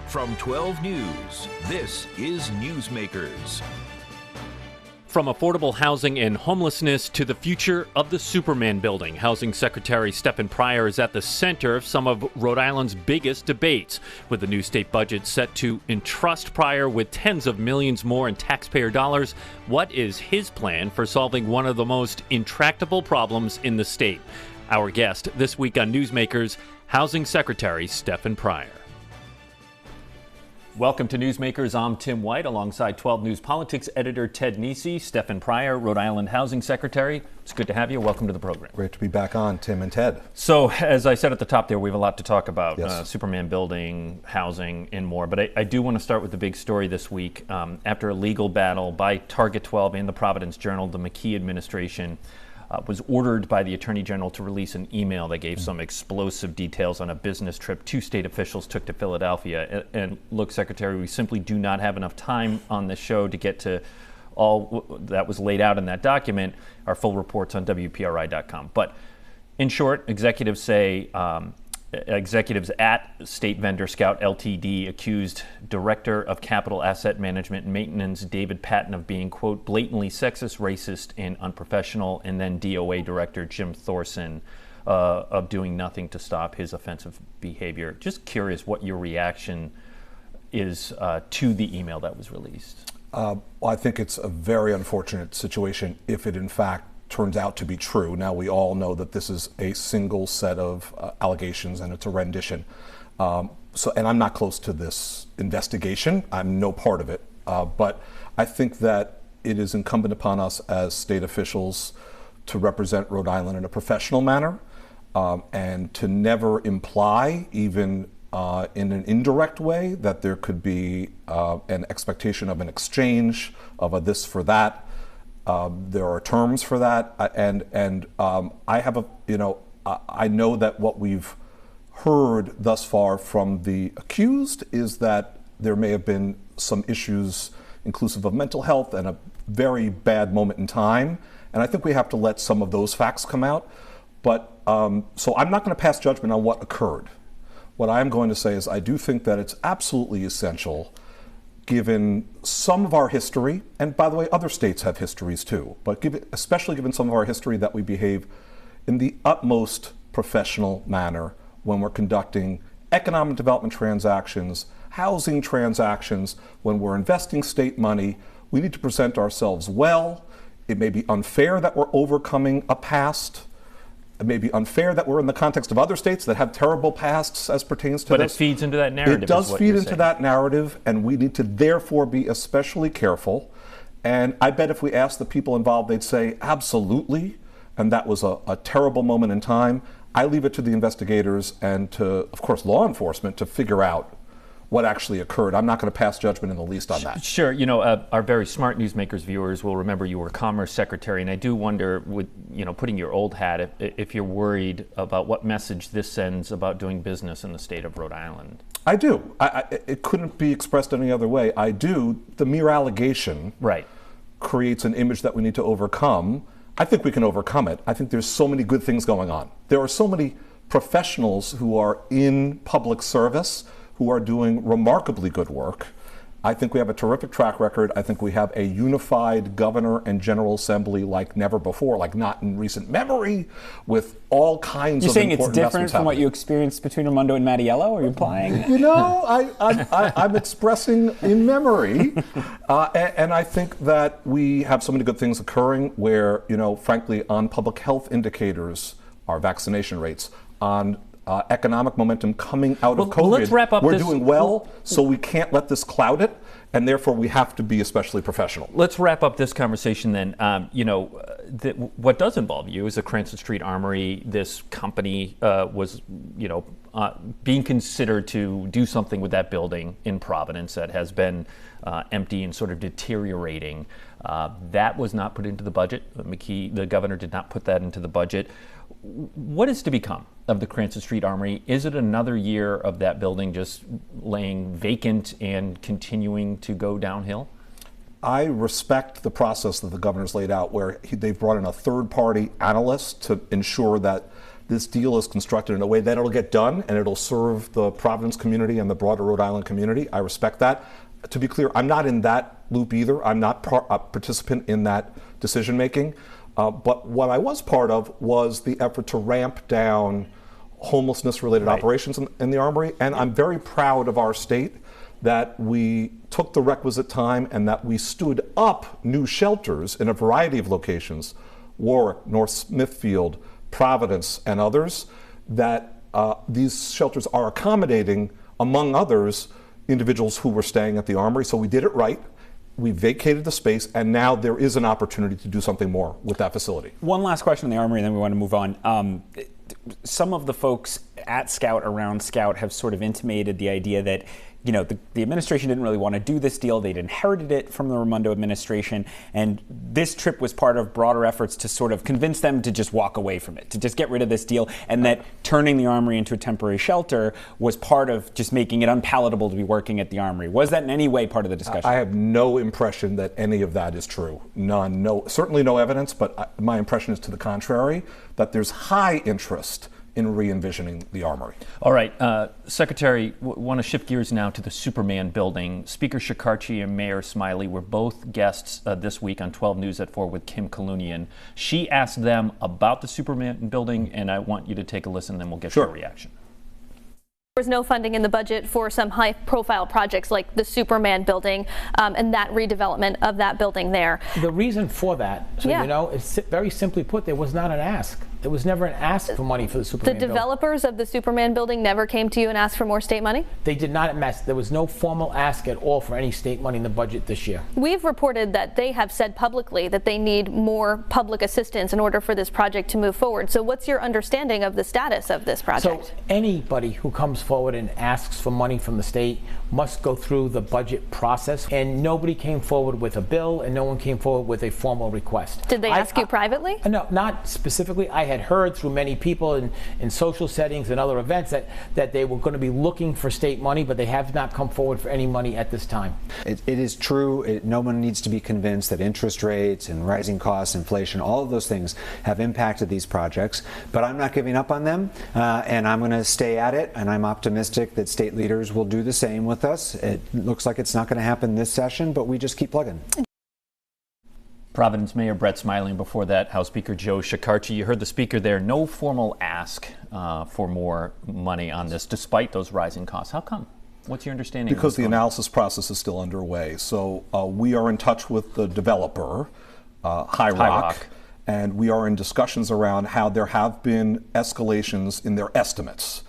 From 12 News, this is Newsmakers. From affordable housing and homelessness to the future of the Superman building, Housing Secretary Stefan Pryor is at the center of some of Rhode Island's biggest debates. With the new state budget set to entrust Pryor with tens of millions more in taxpayer dollars, what is his plan for solving one of the most intractable problems in the state? Our guest this week on Newsmakers, Housing Secretary Stefan Pryor. Welcome to Newsmakers. I'm Tim White alongside 12 News Politics editor Ted Nesi. Stefan Pryor, Rhode Island Housing Secretary. It's good to have you. Welcome to the program. Great to be back on, Tim and Ted. So, as I said at the top there, we have a lot to talk about. Yes. Superman building, housing, and more. But I do want to start with the big story this week. After a legal battle by Target 12 and the Providence Journal, the McKee administration was ordered by the Attorney General to release an email that gave some explosive details on a business trip two state officials took to Philadelphia. And look, Secretary, we simply do not have enough time on this show to get to all that was laid out in that document. Our full report's on WPRI.com. But in short, executives say executives at State Vendor Scout Ltd. accused Director of Capital Asset Management and Maintenance David Patton of being, quote, blatantly sexist, racist, and unprofessional, and then DOA Director Jim Thorson of doing nothing to stop his offensive behavior. Just curious what your reaction is to the email that was released. Well, I think it's a very unfortunate situation if it in fact turns out to be true. Now, we all know that this is a single set of allegations and it's a rendition. And I'm not close to this investigation. I'm no part of it. But I think that it is incumbent upon us as state officials to represent Rhode Island in a professional manner and to never imply, even in an indirect way, that there could be an expectation of an exchange of a this for that. There are terms for that, and I have I know that what we've heard thus far from the accused is that there may have been some issues inclusive of mental health and a very bad moment in time, and I think we have to let some of those facts come out. But so I'm not going to pass judgment on what occurred. What I'm going to say is I do think that it's absolutely essential, given some of our history, and by the way, other states have histories too, but especially given some of our history, that we behave in the utmost professional manner when we're conducting economic development transactions, housing transactions, when we're investing state money. We need to present ourselves well. It may be unfair that we're overcoming a past. It may be unfair that we're in the context of other states that have terrible pasts as pertains to this. But it feeds into that narrative. It does feed into that narrative, and we need to therefore be especially careful. And I bet if we asked the people involved, they'd say, absolutely, and that was a terrible moment in time. I leave it to the investigators and to, of course, law enforcement to figure out what actually occurred. I'm not going to pass judgment in the least on that. Sure. Our very smart Newsmakers viewers will remember you were Commerce Secretary, and I do wonder, with putting your old hat, if you're worried about what message this sends about doing business in the state of Rhode Island. I do. It couldn't be expressed any other way. I do. The mere allegation creates an image that we need to overcome. I think we can overcome it. I think there's so many good things going on. There are so many professionals who are in public service who are doing remarkably good work. I think we have a terrific track record. I think we have a unified governor and general assembly like never before, like not in recent memory, with all kinds of important investments happening. You're saying it's different from what you experienced between Armando and Mattiello? Are you implying? I'm expressing in memory. And I think that we have so many good things occurring where, frankly, on public health indicators, our vaccination rates, on economic momentum coming out of COVID. Let's wrap up We're doing well, so we can't let this cloud it, and therefore we have to be especially professional. Let's wrap up this conversation then. What does involve you is the Cranston Street Armory. This company was, being considered to do something with that building in Providence that has been empty and sort of deteriorating. That was not put into the budget. McKee, the governor, did not put that into the budget. What is to become of the Cranston Street Armory? Is it another year of that building just laying vacant and continuing to go downhill? I respect the process that the governor's laid out, where they've brought in a third-party analyst to ensure that this deal is constructed in a way that it'll get done and it'll serve the Providence community and the broader Rhode Island community. I respect that. To be clear, I'm not in that loop either. I'm not a participant in that decision making. But what I was part of was the effort to ramp down homelessness-related operations in the Armory. And I'm very proud of our state that we took the requisite time and that we stood up new shelters in a variety of locations, Warwick, North Smithfield, Providence, and others, that these shelters are accommodating, among others, individuals who were staying at the Armory. So we did it right. We vacated the space, and now there is an opportunity to do something more with that facility. One last question on the Armory, and then we want to move on. Some of the folks at Scout, around Scout, have sort of intimated the idea that, you know, the administration didn't really want to do this deal. They'd inherited it from the Raimondo administration, and this trip was part of broader efforts to sort of convince them to just walk away from it, to just get rid of this deal, and that turning the Armory into a temporary shelter was part of just making it unpalatable to be working at the Armory. Was that in any way part of the discussion? I have no impression that any of that is true. None. No, certainly no evidence, but my impression is to the contrary, that there's high interest in re-envisioning the Armory. All right, Secretary, want to shift gears now to the Superman building. Speaker Shekarchi and Mayor Smiley were both guests this week on 12 News at 4 with Kim Kalunian. She asked them about the Superman building, and I want you to take a listen, then we'll get your reaction. There was no funding in the budget for some high-profile projects like the Superman building and that redevelopment of that building there. The reason for that, so you know, it's very simply put, there was not an ask. There was never an ask for money for the Superman building. The developers of the Superman building never came to you and asked for more state money? They did not ask. There was no formal ask at all for any state money in the budget this year. We've reported that they have said publicly that they need more public assistance in order for this project to move forward. So what's your understanding of the status of this project? So anybody who comes forward and asks for money from the state must go through the budget process, and nobody came forward with a bill and no one came forward with a formal request. Did they ask you privately? No, not specifically. I had heard through many people in social settings and other events that they were going to be looking for state money, but they have not come forward for any money at this time. It is true. No one needs to be convinced that interest rates and rising costs, inflation, all of those things have impacted these projects. But I'm not giving up on them, and I'm going to stay at it, and I'm optimistic that state leaders will do the same with us. It looks like it's not going to happen this session, but we just keep plugging. Providence Mayor Brett Smiley, and before that, House Speaker Joe Shekarchi. You heard the speaker there. No formal ask for more money on this, despite those rising costs. How come? What's your understanding? Because the analysis process is still underway. So we are in touch with the developer, High Rock, and we are in discussions around how there have been escalations in their estimates.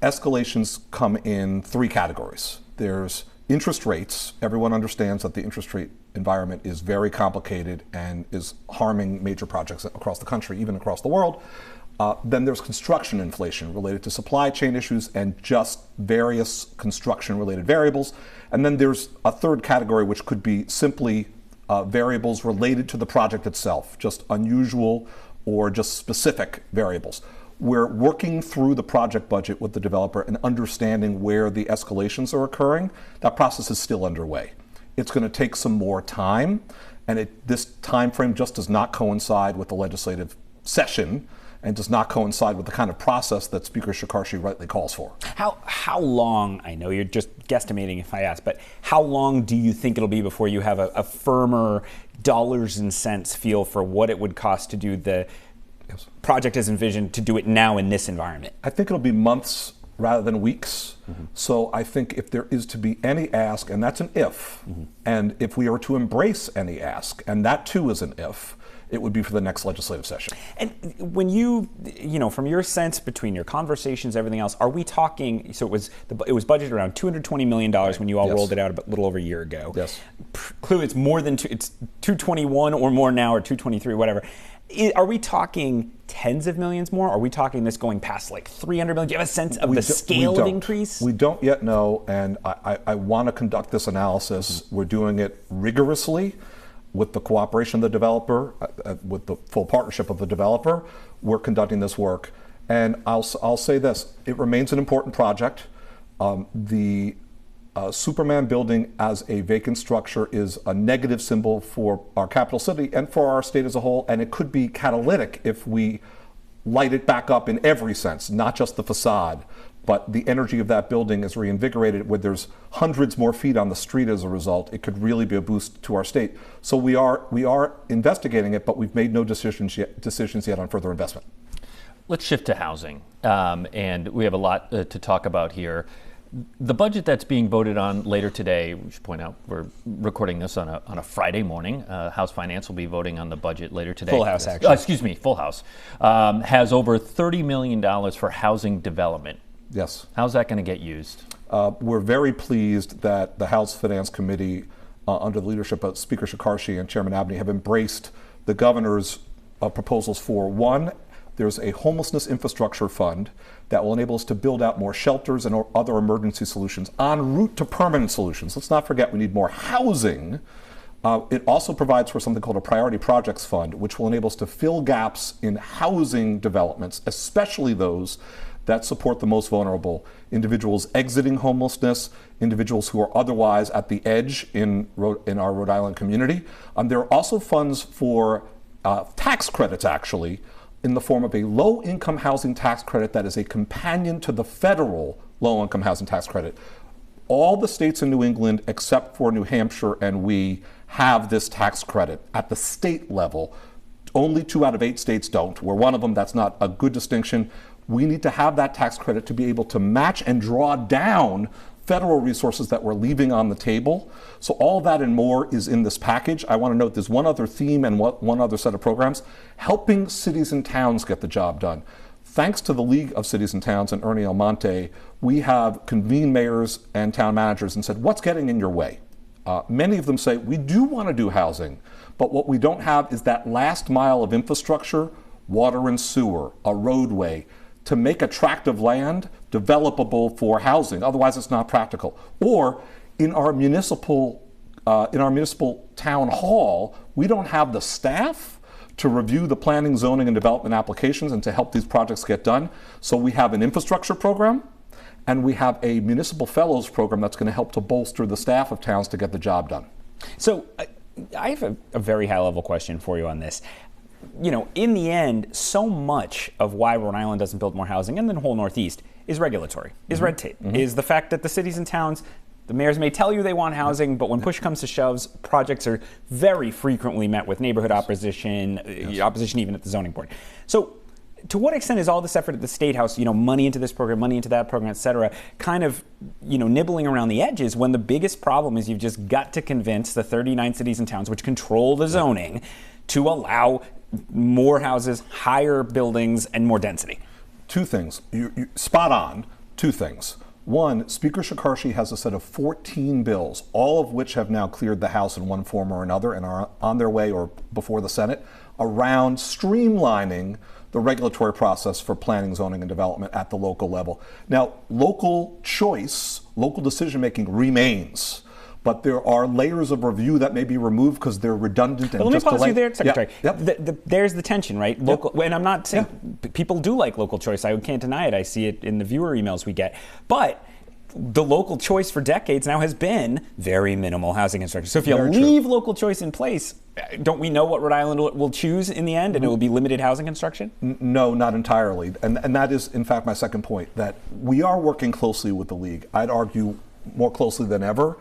Escalations come in three categories. There's interest rates. Everyone understands that the interest rate environment is very complicated and is harming major projects across the country, even across the world. Then there's construction inflation related to supply chain issues and just various construction-related variables. And then there's a third category, which could be simply variables related to the project itself, just unusual or just specific variables. We're working through the project budget with the developer and understanding where the escalations are occurring. That process is still underway. It's going to take some more time, and this time frame just does not coincide with the legislative session and does not coincide with the kind of process that Speaker Shekarchi rightly calls for. How long, I know you're just guesstimating if I ask, but how long do you think it'll be before you have a firmer dollars and cents feel for what it would cost to do the project as envisioned, to do it now in this environment? I think it'll be months rather than weeks. So I think if there is to be any ask, and that's an if, and if we are to embrace any ask, and that too is an if, it would be for the next legislative session. And when you know, from your sense, between your conversations, everything else, are we talking, so it was budgeted around $220 million when you all rolled it out a little over a year ago. Yes. Clearly it's more than it's 221 or more now, or 223, whatever. Are we talking tens of millions more? Are we talking this going past like 300 million? Do you have a sense of the scale of increase? We don't yet know, and I want to conduct this analysis. We're doing it rigorously with the cooperation of the developer, with the full partnership of the developer. We're conducting this work, and I'll say this: it remains an important project. The Superman building as a vacant structure is a negative symbol for our capital city and for our state as a whole, and it could be catalytic if we light it back up in every sense, not just the facade, but the energy of that building is reinvigorated where there's hundreds more feet on the street as a result. It could really be a boost to our state. So we are investigating it, but we've made no decisions yet on further investment. Let's shift to housing, and we have a lot to talk about here. The budget that's being voted on later today, we should point out we're recording this on a Friday morning. House Finance will be voting on the budget later today. Full House, actually. Full House. Has over $30 million for housing development. Yes. How's that going to get used? We're very pleased that the House Finance Committee, under the leadership of Speaker Shekarchi and Chairman Abney, have embraced the governor's proposals for, one, there's a homelessness infrastructure fund that will enable us to build out more shelters and other emergency solutions en route to permanent solutions. Let's not forget we need more housing. It also provides for something called a priority projects fund, which will enable us to fill gaps in housing developments, especially those that support the most vulnerable, individuals exiting homelessness, individuals who are otherwise at the edge in our Rhode Island community. There are also funds for tax credits, actually, in the form of a low-income housing tax credit that is a companion to the federal low-income housing tax credit. All the states in New England, except for New Hampshire and we, have this tax credit at the state level. Only 2 out of 8 states don't. We're one of them. That's not a good distinction. We need to have that tax credit to be able to match and draw down federal resources that we're leaving on the table. So all that and more is in this package. I want to note there's one other theme and one other set of programs, helping cities and towns get the job done. Thanks to the League of Cities and Towns and Ernie Almonte, we have convened mayors and town managers and said, what's getting in your way? Many of them say, we do want to do housing, but what we don't have is that last mile of infrastructure, water and sewer, a roadway, to make attractive land developable for housing. Otherwise, it's not practical. Or in our municipal town hall, we don't have the staff to review the planning, zoning, and development applications and to help these projects get done. So we have an infrastructure program, and we have a municipal fellows program that's going to help to bolster the staff of towns to get the job done. So I have a very high-level question for you on this. You know, in the end, so much of why Rhode Island doesn't build more housing, and the whole Northeast, is regulatory, is red tape, is the fact that the cities and towns, the mayors may tell you they want housing, but when push comes to shoves, projects are very frequently met with neighborhood opposition, opposition even at the zoning board. So to what extent is all this effort at the State House, money into this program, money into that program, et cetera, kind of, nibbling around the edges when the biggest problem is you've just got to convince the 39 cities and towns which control the zoning to allow more houses, higher buildings, and more density? 2 things. You spot on. 2 things. One, Speaker Shekarchi has a set of 14 bills, all of which have now cleared the House in one form or another and are on their way or before the Senate, around streamlining the regulatory process for planning, zoning, and development at the local level. Now, local choice, local decision-making remains. But there are layers of review that may be removed because they're redundant and just let me pause you there, Secretary. Yep. There's the tension, right? Local, and I'm not saying people do like local choice. I can't deny it. I see it in the viewer emails we get. But the local choice for decades now has been very minimal housing construction. So if you leave local choice in place, don't we know what Rhode Island will choose in the end, and it will be limited housing construction? No, not entirely. And that is, in fact, my second point, that we are working closely with the League. I'd argue more closely than ever.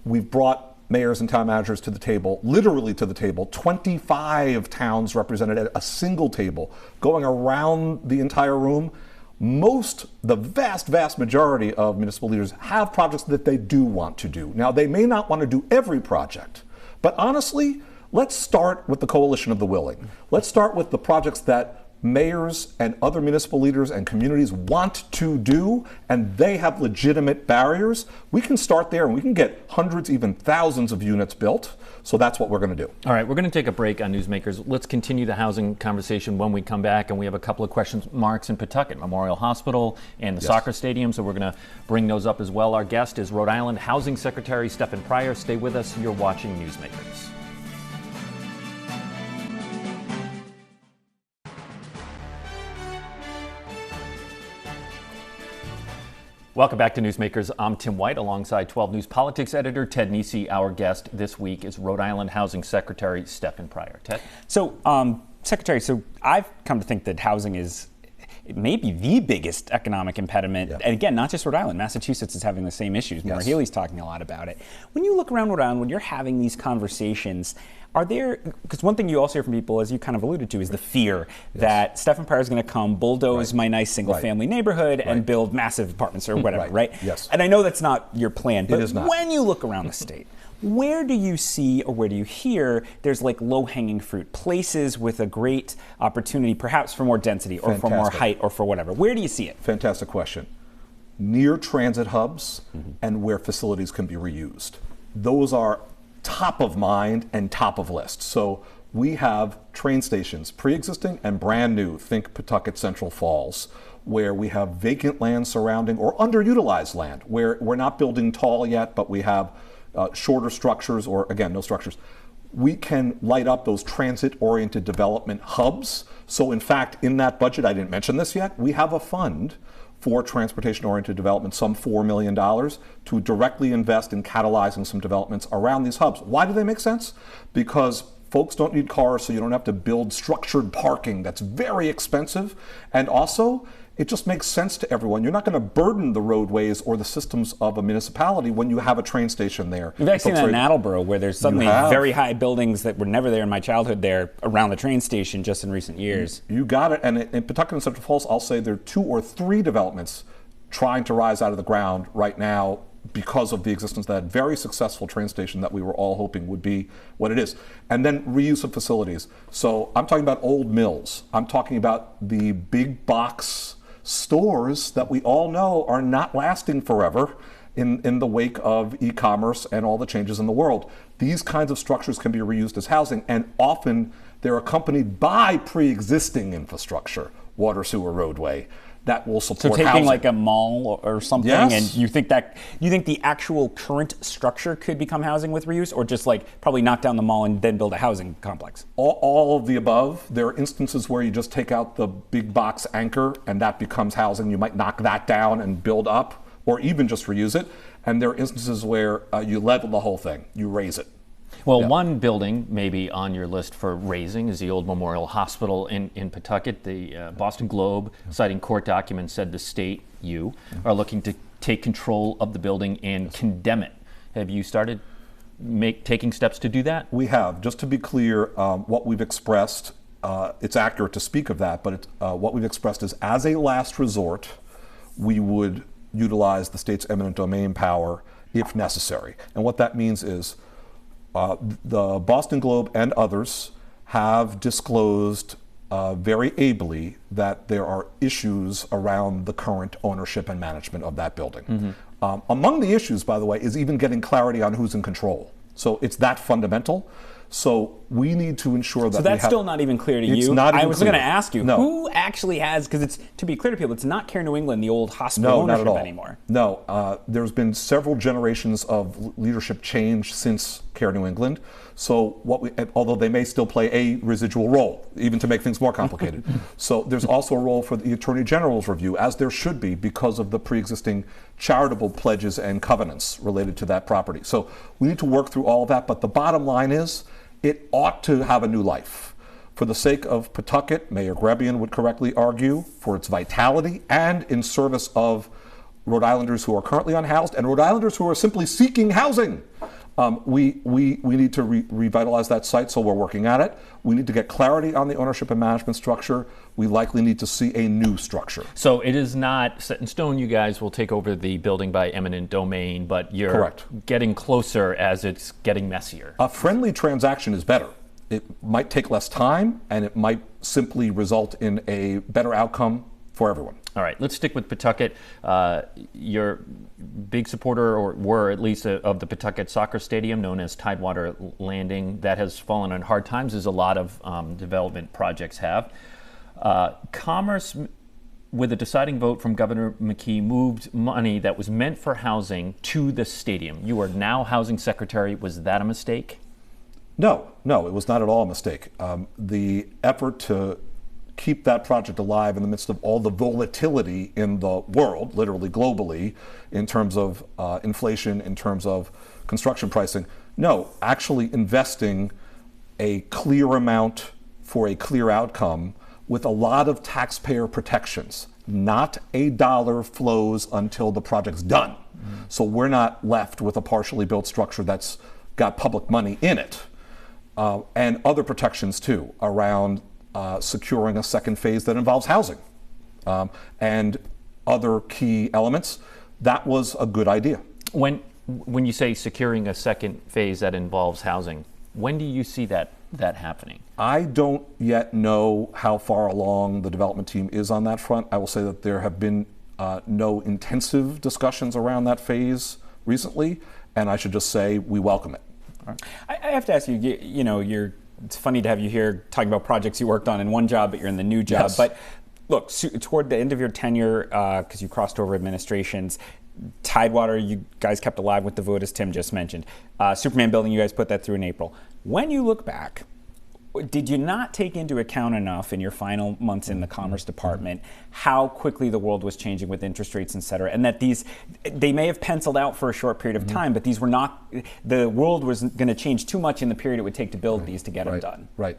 We've brought mayors and town managers to the table, literally to the table, 25 towns represented at a single table, going around the entire room. The vast majority of municipal leaders have projects that they do want to do. Now, they may not want to do every project, but honestly, let's start with the coalition of the willing. Let's start with the projects that mayors and other municipal leaders and communities want to do, and they have legitimate barriers. We can start there and we can get hundreds, even thousands of units built. So that's what we're going to do. All right, we're going to take a break on Newsmakers. Let's continue the housing conversation when we come back, and we have a couple of questions marks in Pawtucket, Memorial Hospital and the soccer stadium, so we're going to bring those up as well. Our guest is Rhode Island Housing Secretary Stefan Pryor. Stay with us. You're watching Newsmakers. Welcome back to Newsmakers. I'm Tim White alongside 12 News Politics editor Ted Nesi. Our guest this week is Rhode Island Housing Secretary Stefan Pryor. Ted? So, Secretary, I've come to think that housing is it may be the biggest economic impediment. Yeah. And again, not just Rhode Island. Massachusetts is having the same issues. Maura Yes. Healey's talking a lot about it. When you look around Rhode Island, when you're having these conversations, are there, because one thing you also hear from people, as you kind of alluded to, is the fear that Stefan Pryor is going to come, bulldoze my nice single-family neighborhood and build massive apartments or whatever, right? Yes. And I know that's not your plan, but It is not. when you look around the state, where do you see or where do you hear there's like low-hanging fruit, places with a great opportunity, perhaps for more density or for more height or for whatever? Where do you see it? Fantastic question. Near transit hubs and where facilities can be reused. Those are top of mind and top of list. So we have train stations, pre-existing and brand new, think Pawtucket Central Falls, where we have vacant land surrounding or underutilized land, where we're not building tall yet, but we have shorter structures or, again, no structures. We can light up those transit-oriented development hubs. So in fact, in that budget, I didn't mention this yet, we have a fund for transportation-oriented development, some $4 million, to directly invest in catalyzing some developments around these hubs. Why do they make sense? Because folks don't need cars, so you don't have to build structured parking that's very expensive. And also, it just makes sense to everyone. You're not going to burden the roadways or the systems of a municipality when you have a train station there. You've actually seen that in Attleboro, where there's suddenly very high buildings that were never there in my childhood there around the train station just in recent years. You got it. And in Pawtucket and Central Falls, I'll say there are 2 or 3 developments trying to rise out of the ground right now because of the existence of that very successful train station that we were all hoping would be what it is. And then reuse of facilities. So I'm talking about old mills. I'm talking about the big box stores that we all know are not lasting forever in the wake of e-commerce and all the changes in the world. These kinds of structures can be reused as housing, and often they're accompanied by pre-existing infrastructure, water, sewer, roadway, that will support So taking housing. like a mall or something, Yes. and you think the actual current structure could become housing with reuse, or just like probably knock down the mall and then build a housing complex? All of the above. There are instances where you just take out the big box anchor and that becomes housing. You might knock that down and build up, or even just reuse it. And there are instances where you level the whole thing, you raise it. Well, one building maybe on your list for raising is the old Memorial Hospital in Pawtucket. The Boston Globe, citing court documents, said the state, are looking to take control of the building and condemn it. Have you started taking steps to do that? We have. Just to be clear, what we've expressed, it's accurate to speak of that, but what we've expressed is, as a last resort, we would utilize the state's eminent domain power if necessary. And what that means is, the Boston Globe and others have disclosed very ably that there are issues around the current ownership and management of that building. Among the issues, by the way, is even getting clarity on who's in control. So it's that fundamental. So we need to ensure that So that's still not even clear to It's you. not I even was clear. going to ask you, No. who actually has, because it's, to be clear to people, it's not Care New England, the old hospital No, ownership not at all. anymore. No, there's been several generations of leadership change since Care New England. So although they may still play a residual role, even to make things more complicated. So there's also a role for the Attorney General's review, as there should be, because of the pre-existing charitable pledges and covenants related to that property. So we need to work through all of that, but the bottom line is, it ought to have a new life. For the sake of Pawtucket, Mayor Grebian would correctly argue, for its vitality and in service of Rhode Islanders who are currently unhoused and Rhode Islanders who are simply seeking housing. We need to revitalize that site, so we're working at it. We need to get clarity on the ownership and management structure. We likely need to see a new structure. So it is not set in stone. You guys will take over the building by eminent domain, but you're Correct. getting closer as it's getting messier. A friendly transaction is better. It might take less time, and it might simply result in a better outcome for everyone. All right, let's stick with Pawtucket. You're a big supporter, or were at least, of the Pawtucket Soccer Stadium, known as Tidewater Landing. That has fallen on hard times, as a lot of development projects have. Commerce, with a deciding vote from Governor McKee, moved money that was meant for housing to the stadium. You are now housing secretary. Was that a mistake? No, it was not at all a mistake. The effort to keep that project alive in the midst of all the volatility in the world, literally globally, in terms of inflation, in terms of construction pricing. No, actually investing a clear amount for a clear outcome with a lot of taxpayer protections. Not a dollar flows until the project's done. So we're not left with a partially built structure that's got public money in it. And other protections too around securing a second phase that involves housing and other key elements. That was a good idea. When you say securing a second phase that involves housing, when do you see that happening? I don't yet know how far along the development team is on that front. I will say that there have been no intensive discussions around that phase recently, and I should just say we welcome it. Right. I have to ask you, it's funny to have you here talking about projects you worked on in one job, but you're in the new job. Yes. But look, toward the end of your tenure, because you crossed over administrations, Tidewater, you guys kept alive with the vote, as Tim just mentioned. Superman building, you guys put that through in April. When you look back, did you not take into account enough in your final months in the Commerce Department how quickly the world was changing with interest rates, et cetera, and that they may have penciled out for a short period of time, but these were not, the world was going to change too much in the period it would take to build these to get them done? Right.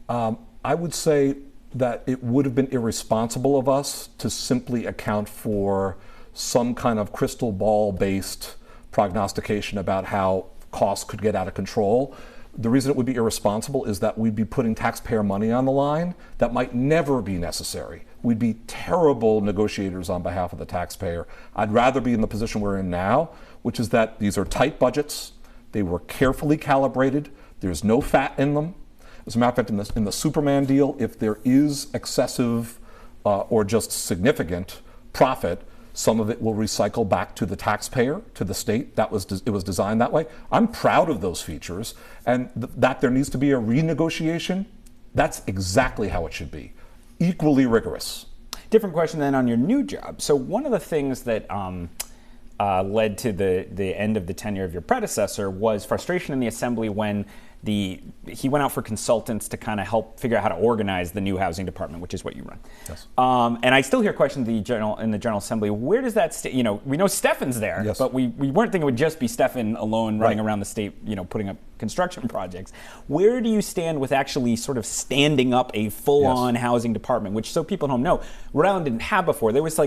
I would say that it would have been irresponsible of us to simply account for some kind of crystal ball-based prognostication about how costs could get out of control. The reason it would be irresponsible is that we'd be putting taxpayer money on the line that might never be necessary. We'd be terrible negotiators on behalf of the taxpayer. I'd rather be in the position we're in now, which is that these are tight budgets. They were carefully calibrated. There's no fat in them. As a matter of fact, in the Superman deal, if there is excessive or just significant profit, some of it will recycle back to the taxpayer, to the state. It was designed that way. I'm proud of those features, and that there needs to be a renegotiation. That's exactly how it should be. Equally rigorous. Different question then on your new job. So one of the things that led to the end of the tenure of your predecessor was frustration in the Assembly when he went out for consultants to kind of help figure out how to organize the new housing department, which is what you run. Yes. And I still hear questions in the General Assembly. Where does that we know Stefan's there, yes, but we weren't thinking it would just be Stefan alone running around the state, putting up construction projects. Where do you stand with actually sort of standing up a full-on housing department, which, so people at home know, Rhode Island didn't have before. There was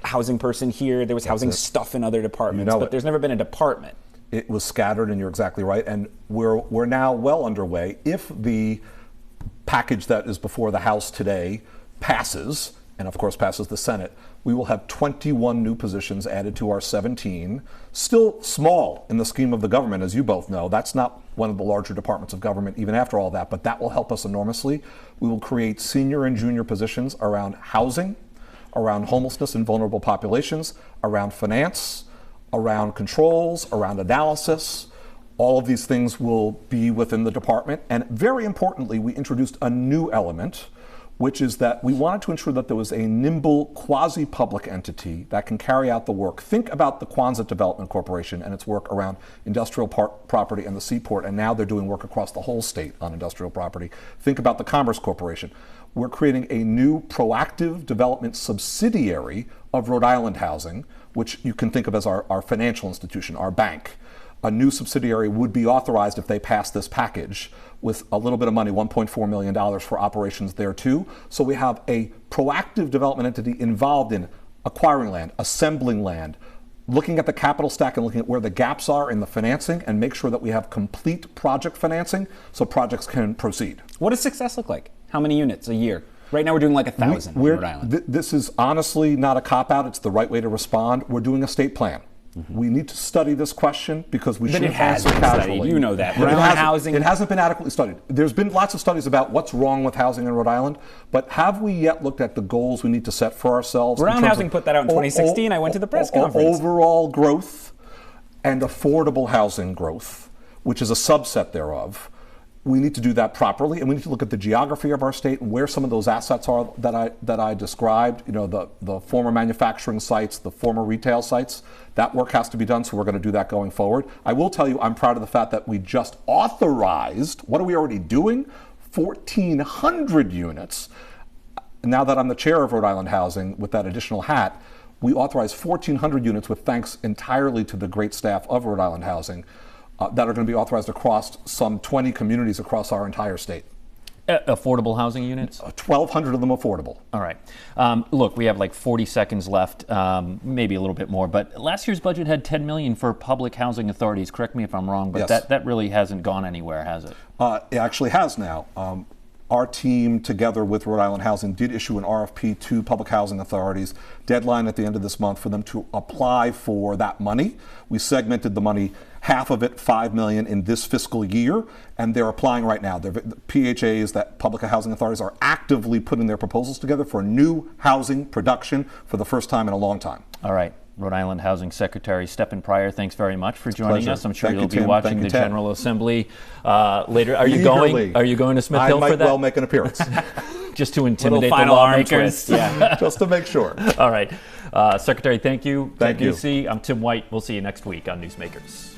housing person here, there was housing stuff in other departments, but there's never been a department. It was scattered, and you're exactly right. And we're now well underway. If the package that is before the House today passes, and of course passes the Senate, we will have 21 new positions added to our 17. Still small in the scheme of the government, as you both know. That's not one of the larger departments of government, even after all that, but that will help us enormously. We will create senior and junior positions around housing, around homelessness and vulnerable populations, around finance, around controls, around analysis. All of these things will be within the department. And very importantly, we introduced a new element, which is that we wanted to ensure that there was a nimble quasi-public entity that can carry out the work. Think about the Quonset Development Corporation and its work around industrial property and the seaport, and now they're doing work across the whole state on industrial property. Think about the Commerce Corporation. We're creating a new proactive development subsidiary of Rhode Island Housing, which you can think of as our financial institution, our bank. A new subsidiary would be authorized if they pass this package with a little bit of money, $1.4 million for operations there too. So we have a proactive development entity involved in acquiring land, assembling land, looking at the capital stack and looking at where the gaps are in the financing, and make sure that we have complete project financing so projects can proceed. What does success look like? How many units a year? Right now we're doing like 1,000 in Rhode Island. This is honestly not a cop-out. It's the right way to respond. We're doing a state plan. We need to study this question because we shouldn't answer casually. You know that. It hasn't been adequately studied. There's been lots of studies about what's wrong with housing in Rhode Island, but have we yet looked at the goals we need to set for ourselves? Brown Housing put that out in 2016. I went to the press conference. Overall growth and affordable housing growth, which is a subset thereof. We need to do that properly, and we need to look at the geography of our state and where some of those assets are that I described. The former manufacturing sites, the former retail sites. That work has to be done, so we're going to do that going forward. I will tell you, I'm proud of the fact that we just authorized. What are we already doing? 1,400 units. Now that I'm the chair of Rhode Island Housing with that additional hat, we authorized 1,400 units with thanks entirely to the great staff of Rhode Island Housing. That are going to be authorized across some 20 communities across our entire state. Affordable housing units? 1,200 of them affordable. All right. Look, we have like 40 seconds left, maybe a little bit more, but last year's budget had $10 million for public housing authorities. Correct me if I'm wrong, but Yes. that really hasn't gone anywhere, has it? It actually has now. Our team, together with Rhode Island Housing, did issue an RFP to public housing authorities. Deadline at the end of this month for them to apply for that money. We segmented the money, half of it, $5 million in this fiscal year, and they're applying right now. The PHAs, that public housing authorities, are actively putting their proposals together for new housing production for the first time in a long time. All right. Rhode Island Housing Secretary Stefan Pryor, thanks very much for joining us. I'm sure Thank you'll you, be Tim. watching Thank the you, Ted. General Assembly later. Are you Eagerly. going? Are you going to Smith Hill I for might that? well make an appearance, Just to intimidate the final arm lawmakers. twist, yeah. just to make sure. All right. Secretary, thank you. Thank you. DC. I'm Tim White. We'll see you next week on Newsmakers.